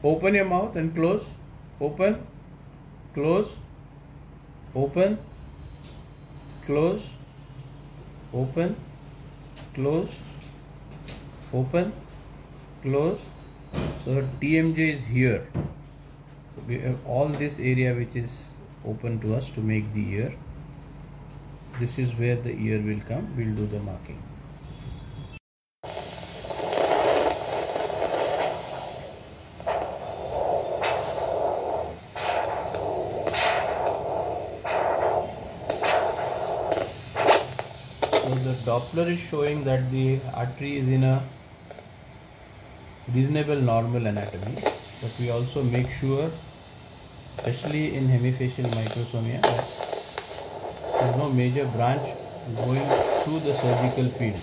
Open your mouth and close. Open, close, open, close, open, close, open, close. So TMJ is here. So we have all this area which is open to us to make the ear. This is where the ear will come. We'll do the marking. So the Doppler is showing that the artery is in a reasonable normal anatomy, but we also make sure, especially in hemifacial microsomia, that there is no major branch going through the surgical field.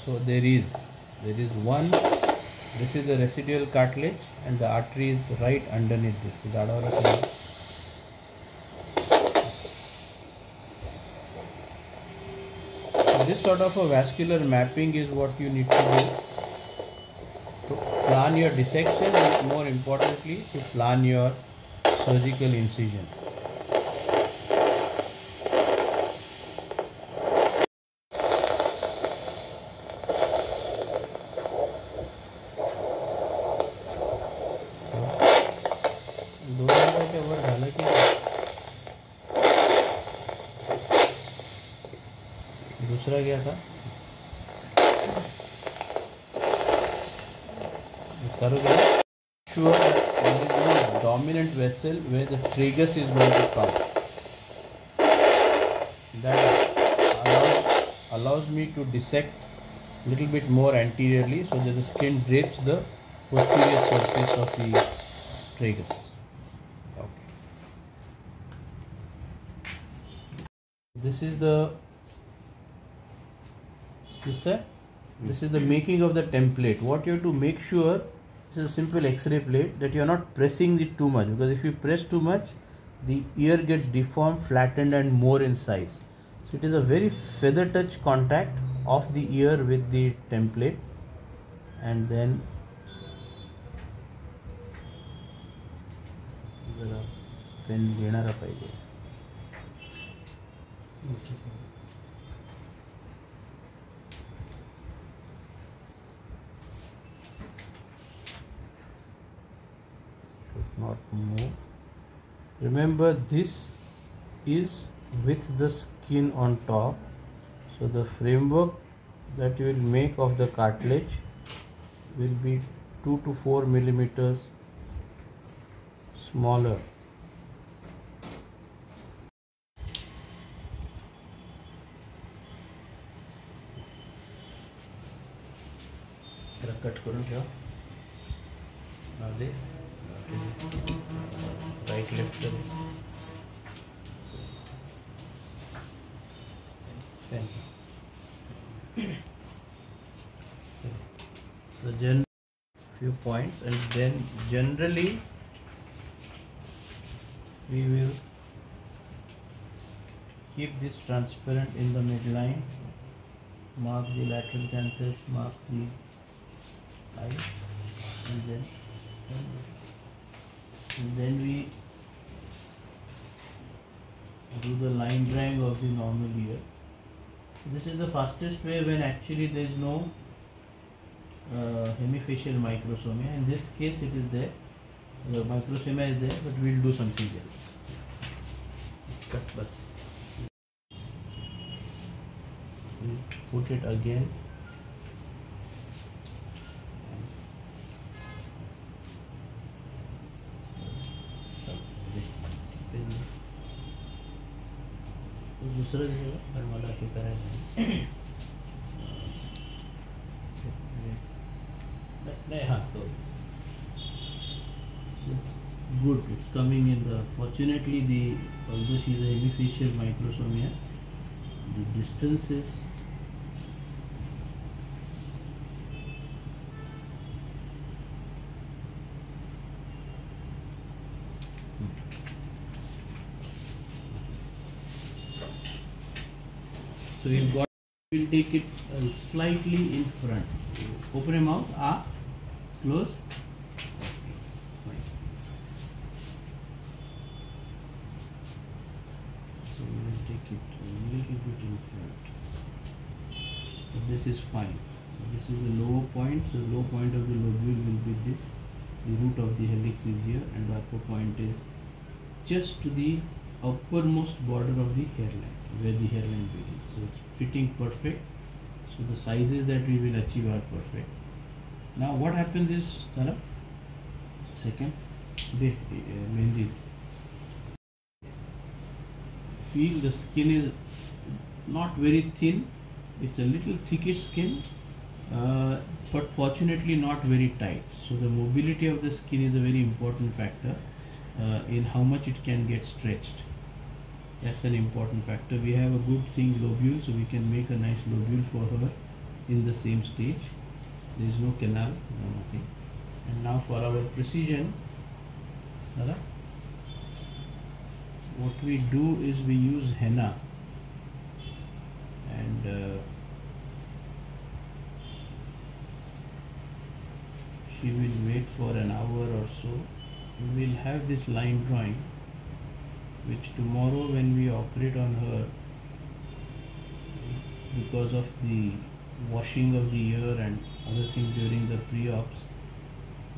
So there is one. This is the residual cartilage, and the artery is right underneath this. So this sort of a vascular mapping is what you need to do to plan your dissection, and more importantly to plan your surgical incision. दूसरा क्या था sure there is no dominant vessel where the tragus is going to come. That allows me to dissect a little bit more anteriorly so that the skin drapes the posterior surface of the tragus. Okay. This is the making of the template. What you have to make sure, this is a simple X-ray plate, that you are not pressing it too much, because if you press too much, the ear gets deformed, flattened and more in size. So it is a very feather touch contact of the ear with the template, and then pen घेणारा पाहिजे. Not move. Remember, this is with the skin on top, so the framework that you will make of the cartilage will be 2 to 4 millimeters smaller. Cut करून ठेवा. Right, left, the few points, and then generally we will keep this transparent in the midline, mark the lateral canthus, mark the eye, and then we do the line drawing of the normal ear. This is the fastest way when actually there is no hemifacial microsomia. In this case it is there, the microsomia is there, but we will do something else. Cut bus. We put it again. दूसरा जगह मला हे करायचं नाही. हाँ, तो good, it's coming in the, fortunately although she is a hemifacial microsomia, the distance is So we've got, we'll take it slightly in front. Open your mouth, close. Fine. So we will take it a little bit in front. So this is fine. So this is the lower point. So the lower point of the lobule will be this. The root of the helix is here, and the upper point is just to the uppermost border of the hairline, where the hairline begins. So it's fitting perfect. So the sizes that we will achieve are perfect. Now what happens is, second, the mehendi. Feel the skin is not very thin. It's a little thickish skin, but fortunately not very tight. So the mobility of the skin is a very important factor in how much it can get stretched. That's an important factor. We have a good thing lobule, so we can make a nice lobule for her in the same stage. There is no canal, no nothing. And now for our precision, what we do is we use henna, and she will wait for an hour or so. We will have this line drawing, which tomorrow when we operate on her, because of the washing of the ear and other things during the pre-ops,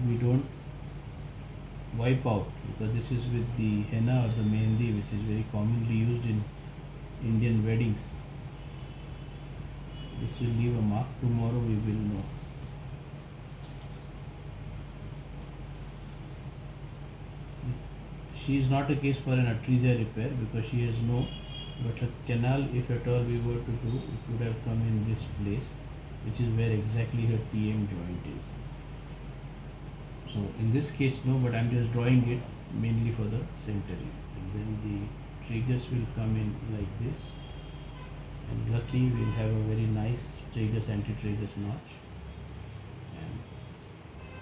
we don't wipe out, because this is with the henna or the mehendi, which is very commonly used in Indian weddings. This will leave a mark. Tomorrow we will know. She is not a case for an atresia repair because she has no, but her canal, if at all we were to do, it would have come in this place, which is where exactly her TM joint is. So in this case no, but I am just drawing it mainly for the centering, and then the tragus will come in like this, and luckily we will have a very nice tragus anti-tragus notch, and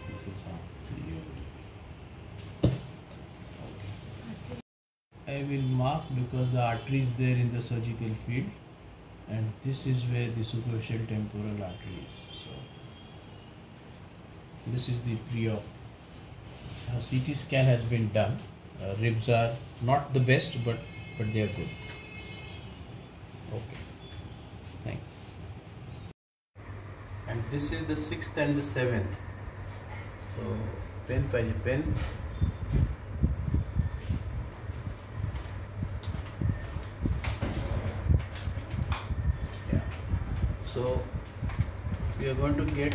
this is how the ear will be. I will mark because the artery is there in the surgical field, and this is where the superficial temporal artery is. So this is the pre-op. CT scan has been done. Ribs are not the best, but they are good. Okay, thanks. And this is the 6th and the 7th. So pen by pen. So we are going to get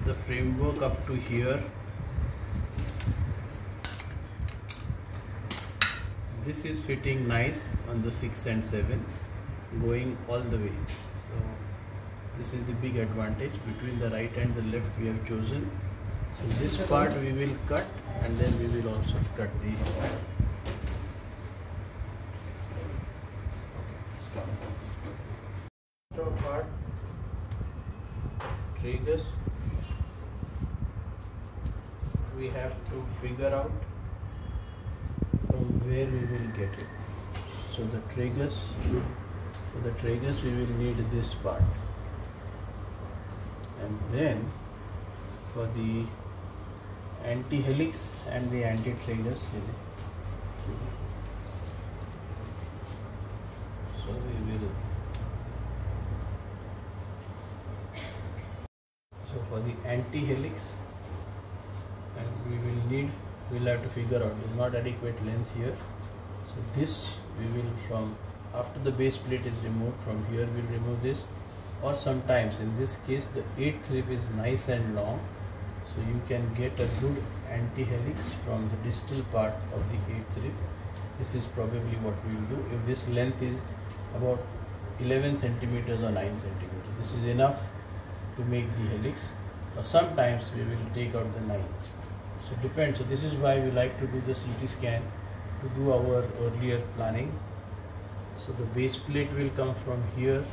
the framework up to here. This is fitting nice on the 6th and 7th, going all the way. So this is the big advantage. Between the right and the left we have chosen. So this part we will cut, and then we will also cut the part. Tragus, we have to figure out from where we will get it. So the tragus, for the tragus we will need this part, and then for the anti-helix and the anti-tragus, so we will. So for the anti-helix, and we'll have to figure out, there is not adequate length here. So this we will, from after the base plate is removed, from here we'll remove this, or sometimes in this case the 8th rib is nice and long, so you can get a good anti-helix from the distal part of the 8th rib. This is probably what we will do. If this length is about 11 centimeters or 9 centimeters, this is enough to make the helix, or sometimes we will take out the 9th. So depends. So this is why we like to do the CT scan to do our earlier planning. So the base plate will come from here,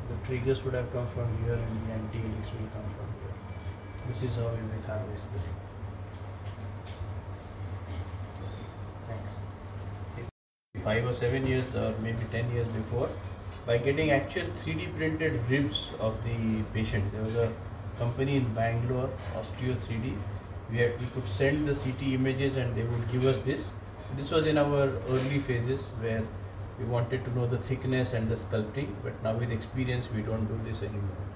the tragus would have come from here, and the anti-helix will come from here. This is how we will harvest the thing. Thanks. 5 or 7 years or maybe 10 years before, by getting actual 3D printed ribs of the patient. There was a company in Bangalore, Osteo 3D. We could send the CT images and they would give us this. This was in our early phases where we wanted to know the thickness and the sculpting, but now with experience we don't do this anymore.